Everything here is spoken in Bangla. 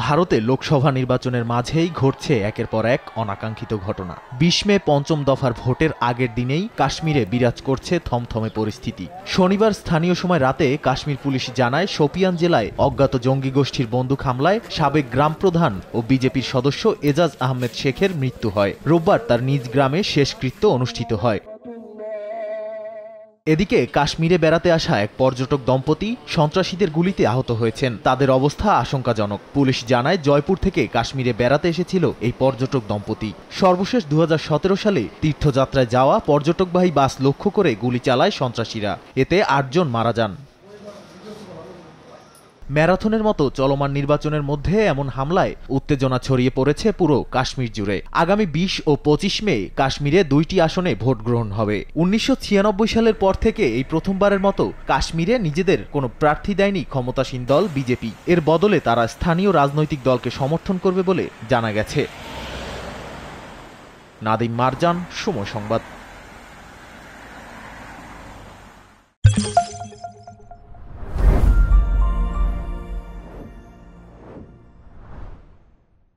ভারতে লোকসভা নির্বাচনের মাঝেই ঘটছে একের পর এক অনাকাঙ্ক্ষিত ঘটনা। ২০ মে পঞ্চম দফার ভোটের আগের দিনেই কাশ্মীরে বিরাজ করছে থমথমে পরিস্থিতি। শনিবার স্থানীয় সময় রাতে কাশ্মীর পুলিশ জানায়, শোপিয়ান জেলায় অজ্ঞাত জঙ্গি গোষ্ঠীর বন্দুক হামলায় সাবেক গ্রাম প্রধান ও বিজেপির সদস্য এজাজ আহমেদ শেখের মৃত্যু হয়। রোববার তার নিজ গ্রামে শেষকৃত্য অনুষ্ঠিত হয়। এদিকে কাশ্মীরে বেড়াতে আসা এক পর্যটক দম্পতি সন্ত্রাসীদের গুলিতে আহত হয়েছেন। তাদের অবস্থা আশঙ্কাজনক। পুলিশ জানায়, জয়পুর থেকে কাশ্মীরে বেড়াতে এসেছিল এই পর্যটক দম্পতি। সর্বশেষ ২০১৭ সালে তীর্থযাত্রায় যাওয়া পর্যটকবাহী বাস লক্ষ্য করে গুলি চালায় সন্ত্রাসীরা। এতে ৮ জন মারা যান। ম্যারাথনের মতো চলমান নির্বাচনের মধ্যে এমন হামলায় উত্তেজনা ছড়িয়ে পড়েছে পুরো কাশ্মীর জুড়ে। আগামী ২০ ও ২৫ মে কাশ্মীরে ২টি আসনে ভোট গ্রহণ হবে। ১৯৯৬ সালের পর থেকে এই প্রথমবারের মতো কাশ্মীরে নিজেদের কোনো প্রার্থী দেয়নি ক্ষমতাসীন দল বিজেপি। এর বদলে তারা স্থানীয় রাজনৈতিক দলকে সমর্থন করবে বলে জানা গেছে। নাদিম মারজান, সময় সংবাদ।